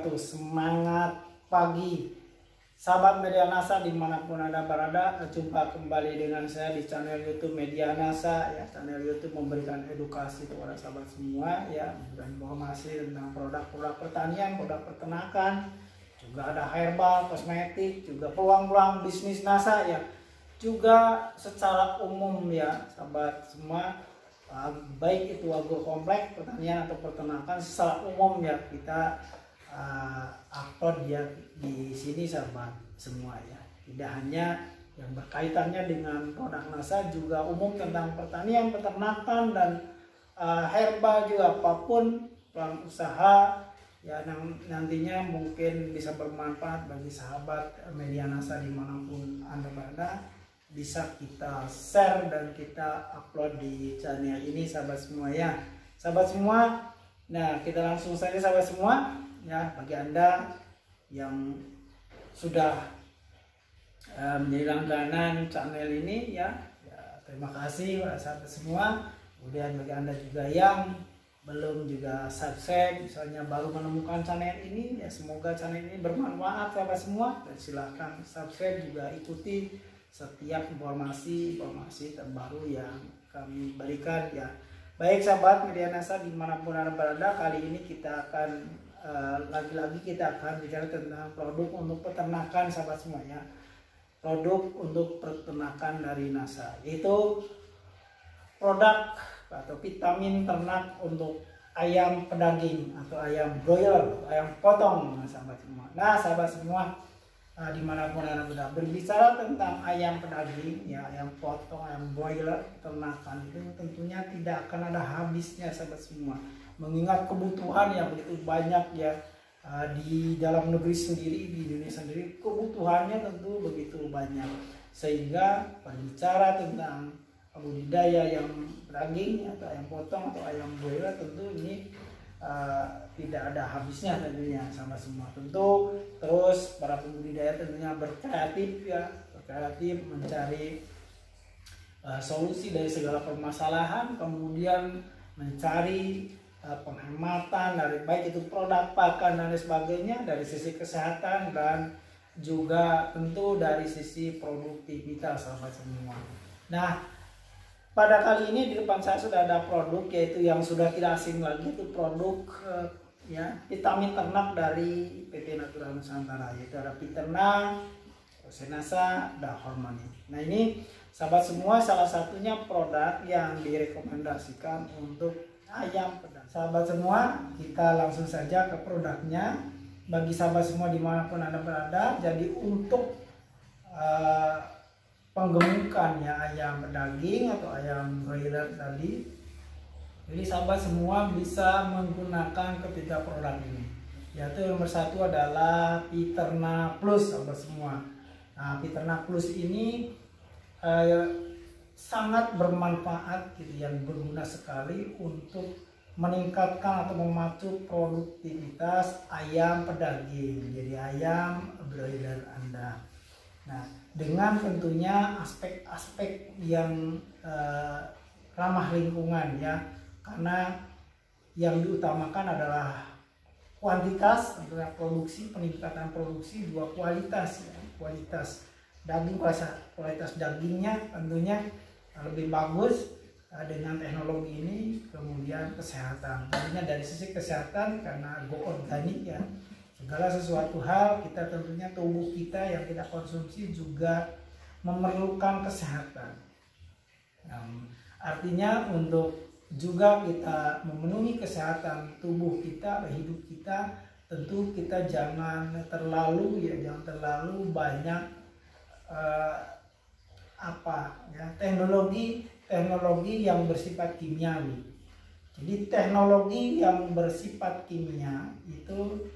wabarakatuh. Semangat pagi sahabat Media NASA dimanapun Anda berada. Jumpa kembali dengan saya di channel YouTube Media NASA ya. Channel YouTube memberikan edukasi kepada sahabat semua ya, memberikan informasi tentang produk-produk pertanian, produk peternakan, juga ada herbal, kosmetik, juga peluang-peluang bisnis NASA ya, juga secara umum ya sahabat semua. Baik itu agrokompleks, pertanian atau peternakan secara umum ya, kita upload ya di sini sahabat semua ya. Tidak hanya yang berkaitannya dengan produk NASA, juga umum tentang pertanian, peternakan dan herbal juga, apapun peluang usaha ya nantinya mungkin bisa bermanfaat bagi sahabat Media NASA dimanapun Anda berada. Bisa kita share dan kita upload di channel ini sahabat semua ya. Sahabat semua, nah kita langsung saja sahabat semua ya. Bagi Anda yang sudah menjadi langganan channel ini ya, terima kasih sahabat semua. Kemudian bagi Anda juga yang belum juga subscribe, misalnya baru menemukan channel ini ya, semoga channel ini bermanfaat sahabat semua, dan silahkan subscribe juga, ikuti setiap informasi terbaru yang kami berikan ya. Baik sahabat Media NASA dimanapun Anda berada, kali ini kita akan lagi-lagi kita akan bicara tentang produk untuk peternakan sahabat semua ya. Produk untuk peternakan dari NASA, yaitu produk atau vitamin ternak untuk ayam pedaging atau ayam broiler, ayam potong sahabat semua. Nah sahabat semua, dimanapun Anda berbicara tentang ayam pedaging ya, ayam potong, ayam broiler, ternakan itu tentunya tidak akan ada habisnya sahabat semua, mengingat kebutuhan yang begitu banyak ya di dalam negeri sendiri, di Indonesia sendiri kebutuhannya tentu begitu banyak, sehingga berbicara tentang budidaya yang pedaging atau ayam potong atau ayam broiler tentu ini tidak ada habisnya tentunya sama semua. Tentu terus para pembudidaya tentunya berkreatif ya, berkreatif mencari solusi dari segala permasalahan, kemudian mencari penghematan dari baik itu produk pakan dan sebagainya, dari sisi kesehatan dan juga tentu dari sisi produktivitas sahabat semua. Nah pada kali ini di depan saya sudah ada produk, yaitu yang sudah tidak asing lagi, itu produk ya vitamin ternak dari PT Natura Nusantara, yaitu ada Piterna, Rosenasa, dan Hormoni. Nah ini sahabat semua salah satunya produk yang direkomendasikan untuk ayam pedaging. Sahabat semua, kita langsung saja ke produknya. Bagi sahabat semua dimanapun Anda berada, jadi untuk penggemukan ya ayam pedaging atau ayam broiler tadi, jadi sahabat semua bisa menggunakan ketiga produk ini, yaitu nomor satu adalah Piterna Plus sahabat semua. Nah Piterna Plus ini sangat bermanfaat gitu, yang berguna sekali untuk meningkatkan atau memacu produktivitas ayam pedaging, jadi ayam broiler Anda. Nah dengan tentunya aspek-aspek yang ramah lingkungan ya, karena yang diutamakan adalah kuantitas, tentunya produksi, peningkatan produksi, juga kualitas ya, kualitas daging, kualitas dagingnya tentunya lebih bagus dengan teknologi ini. Kemudian kesehatan, tentunya dari sisi kesehatan karena go organik ya, segala sesuatu hal kita tentunya tubuh kita yang kita konsumsi juga memerlukan kesehatan. Artinya untuk juga kita memenuhi kesehatan tubuh kita, hidup kita, tentu kita jangan terlalu banyak teknologi yang bersifat kimiawi. Jadi teknologi yang bersifat kimia itu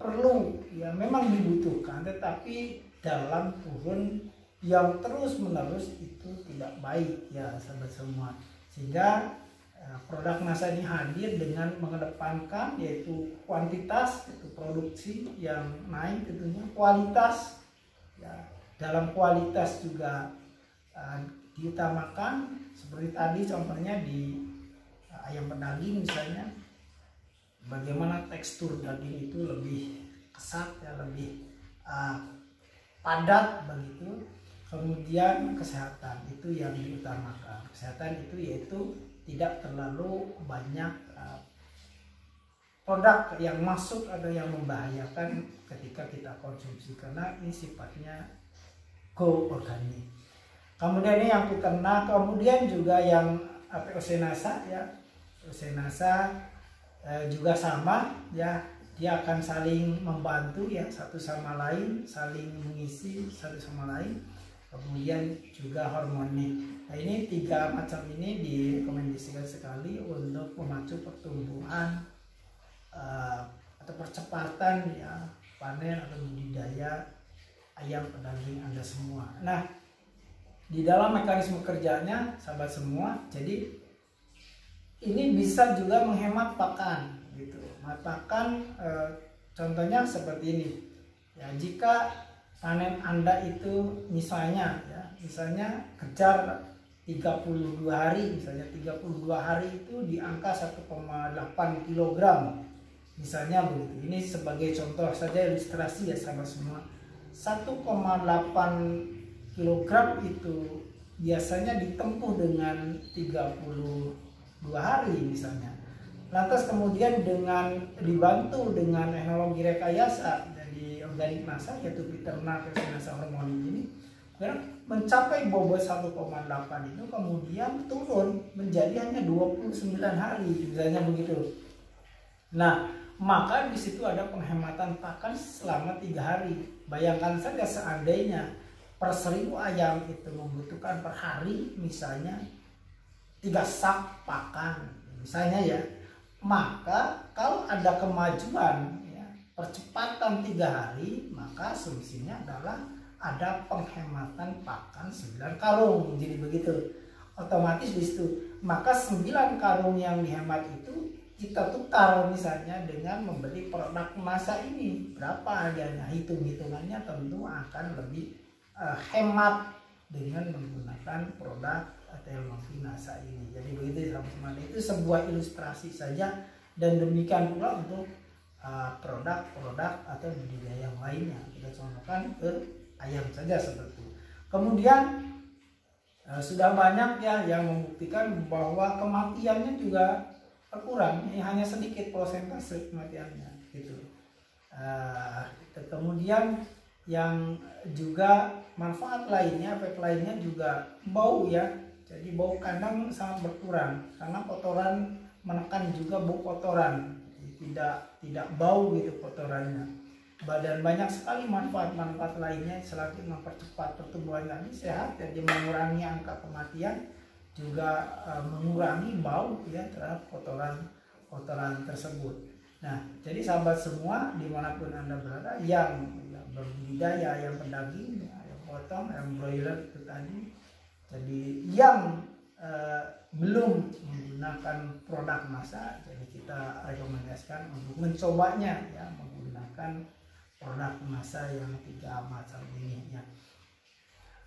perlu ya, memang dibutuhkan, tetapi dalam kurun yang terus menerus itu tidak baik ya sahabat semua. Sehingga produk NASA ini hadir dengan mengedepankan yaitu kuantitas, yaitu produksi yang naik, tentunya kualitas ya, dalam kualitas juga diutamakan, seperti tadi contohnya di ayam pedaging misalnya. bagaimana tekstur daging itu lebih kesat ya, lebih padat begitu. Kemudian kesehatan itu yang diutamakan. Kesehatan itu yaitu tidak terlalu banyak produk yang masuk atau yang membahayakan ketika kita konsumsi, karena ini sifatnya go organik. Kemudian ini yang peternak, kemudian juga yang Oocenasa ya. Oocenasa juga sama ya, dia akan saling membantu ya, satu sama lain, saling mengisi satu sama lain. Kemudian juga hormonnya. Nah, ini 3 macam ini direkomendasikan sekali untuk memacu pertumbuhan atau percepatan ya panen atau budidaya ayam pedaging Anda semua. Nah, di dalam mekanisme kerjanya sahabat semua, jadi ini bisa juga menghemat pakan gitu. Pakan contohnya seperti ini ya, jika panen Anda itu misalnya kejar 32 hari, misalnya 32 hari itu di angka 1,8 kg misalnya begitu. Ini sebagai contoh saja, ilustrasi ya sahabat semua. 1,8 kg itu biasanya ditempuh dengan 32 hari misalnya. Lantas kemudian dengan dibantu dengan teknologi rekayasa dari organik NASA yaitu peternak Oocenasa hormon ini, mencapai bobot 1,8 itu kemudian turun menjadi hanya 29 hari misalnya begitu. Nah, maka di situ ada penghematan pakan selama 3 hari. Bayangkan saja seandainya per 1000 ayam itu membutuhkan per hari misalnya 3 sak pakan misalnya ya, maka kalau ada kemajuan ya, percepatan 3 hari, maka solusinya adalah ada penghematan pakan 9 karung. Jadi begitu, otomatis di situ maka 9 karung yang dihemat itu kita tukar misalnya dengan membeli produk masa ini, berapa harganya, hitung-hitungannya tentu akan lebih hemat dengan menggunakan produk teknologi NASA ini. Jadi begitu teman-teman, itu sebuah ilustrasi saja, dan demikian pula untuk produk-produk atau budidaya yang lainnya. Kita contohkan ke ayam saja seperti itu. Kemudian sudah banyak ya yang membuktikan bahwa kematiannya juga berkurang, ini hanya sedikit persentase kematiannya gitu. Kemudian yang juga manfaat lainnya, efek lainnya juga bau ya. Jadi bau kandang sangat berkurang karena kotoran menekan juga bau kotoran, tidak bau gitu kotorannya. Dan banyak sekali manfaat-manfaat lainnya selain mempercepat pertumbuhan tadi sehat, jadi mengurangi angka kematian, juga mengurangi bau ya terhadap kotoran tersebut. Nah, jadi sahabat semua dimanapun Anda berada yang berbudidaya ayam pedaging, ayam potong, ayam broiler itu tadi, jadi yang belum menggunakan produk masa, jadi kita rekomendasikan untuk mencobanya ya, menggunakan produk masa yang 3 macam ini ya.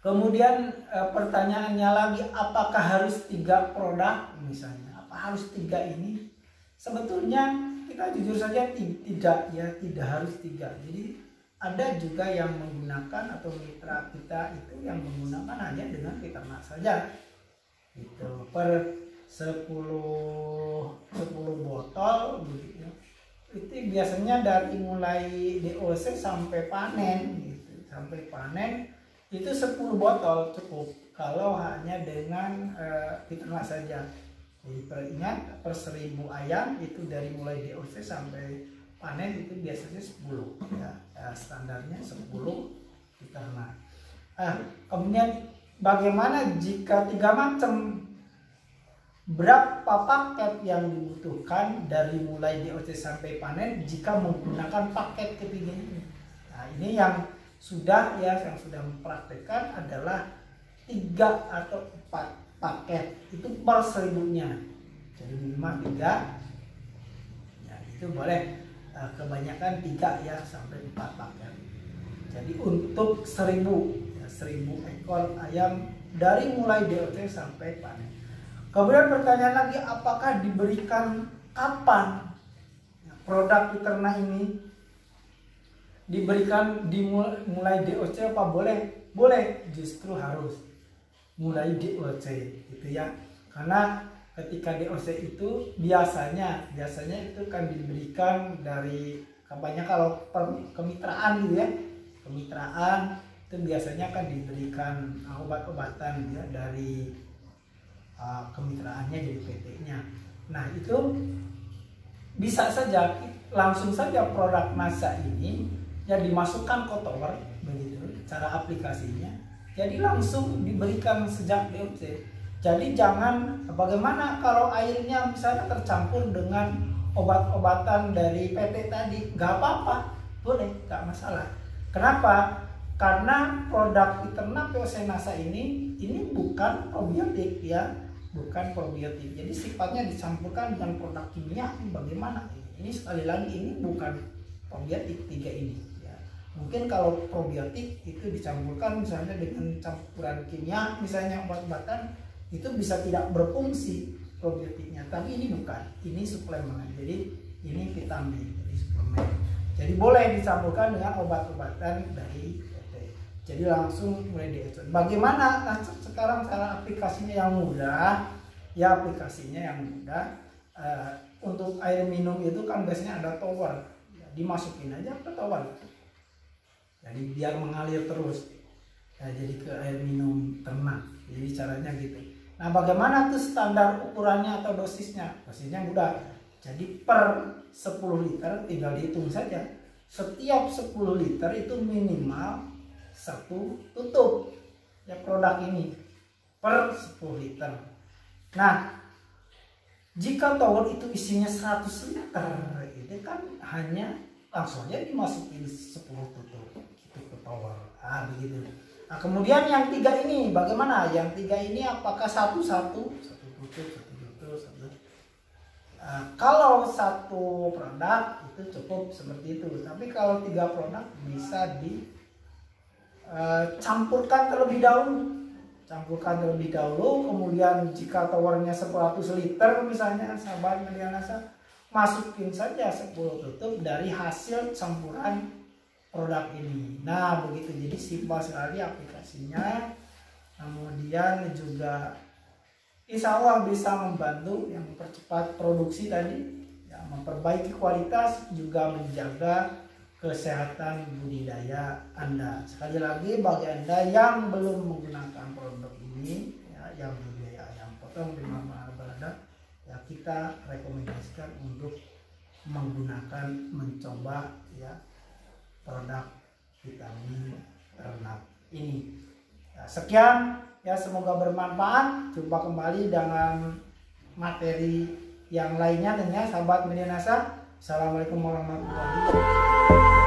Kemudian pertanyaannya lagi, apakah harus 3 produk misalnya? Apa harus 3 ini? Sebetulnya kita jujur saja tidak ya, tidak harus 3. Jadi ada juga yang menggunakan atau mitra kita itu yang menggunakan hanya dengan peternak saja. Itu per 10 botol begitu. Itu biasanya dari mulai DOC sampai panen gitu. Sampai panen itu 10 botol cukup kalau hanya dengan peternak saja. Jadi ingat, per 1000 ayam itu dari mulai DOC sampai panen itu biasanya 10 ya, standarnya 10 peternak. Kemudian bagaimana jika 3 macam, berapa paket yang dibutuhkan dari mulai DOC sampai panen jika menggunakan paket ketiga ini? Nah, ini yang sudah mempraktekkan adalah 3 atau 4 paket itu per 1000-nya. Jadi minimal 3 ya, itu boleh kebanyakan 3 ya sampai 4 paket. Jadi untuk 1000 ekor ayam dari mulai DOC sampai panen. Kemudian pertanyaan lagi, apakah diberikan kapan? Ya, produk peternak ini diberikan dimulai DOC apa boleh? Boleh, justru harus mulai DOC gitu ya. Karena ketika DOC itu biasanya itu kan diberikan dari kampanye kalau kemitraan gitu ya. Kemitraan itu biasanya kan diberikan obat-obatan ya dari kemitraannya jadi PT-nya. Nah, itu bisa saja langsung saja produk NASA ini ya dimasukkan ke tower begitu cara aplikasinya. Jadi langsung diberikan sejak DOC. Jadi jangan bagaimana kalau airnya misalnya tercampur dengan obat-obatan dari PT tadi, nggak apa-apa, boleh, nggak masalah. Kenapa? Karena produk peternak POC NASA ini bukan probiotik ya, bukan probiotik. Jadi sifatnya dicampurkan dengan produk kimia. Bagaimana? Ini sekali lagi ini bukan probiotik tiga ini. Ya. Mungkin kalau probiotik itu dicampurkan misalnya dengan campuran kimia, misalnya obat-obatan, itu bisa tidak berfungsi probiotiknya. Tapi ini bukan. Ini suplemen. Jadi ini vitamin, jadi suplemen. Jadi boleh dicampurkan dengan obat-obatan dari PT. Jadi langsung mulai diekspor. Bagaimana sekarang cara aplikasinya yang mudah? Ya aplikasinya yang mudah. Untuk air minum itu kan biasanya ada tower. Ya, dimasukin aja ke tower. Jadi biar mengalir terus. Ya, jadi ke air minum ternak. Jadi caranya gitu. Nah bagaimana tuh standar ukurannya atau dosisnya? Dosisnya mudah. Jadi per 10 liter tinggal dihitung saja. Setiap 10 liter itu minimal 1 tutup ya produk ini per 10 liter. Nah, jika tower itu isinya 100 liter, itu kan hanya langsung aja dimasukin 10 tutup gitu ke tower. Ah, begitu. Nah, kemudian yang 3 ini bagaimana? Yang 3 ini apakah satu tutup, satu. Kalau 1 produk itu cukup seperti itu. Tapi kalau 3 produk bisa dicampurkan terlebih dahulu. Kemudian jika towernya 100 liter misalnya, sahabat media NASA, masukin saja 10 tutup dari hasil campuran produk ini. Nah begitu, jadi simpel sekali aplikasinya. Kemudian juga insya Allah bisa membantu yang mempercepat produksi tadi, ya, memperbaiki kualitas, juga menjaga kesehatan budidaya Anda. Sekali lagi bagi Anda yang belum menggunakan produk ini, ya, yang budidaya ayam potong di mana berada, ya kita rekomendasikan untuk mencoba ya produk vitamin ternak ini. Ya, sekian ya, semoga bermanfaat. Jumpa kembali dengan materi yang lainnya tentunya sahabat media NASA. Assalamualaikum warahmatullahi wabarakatuh.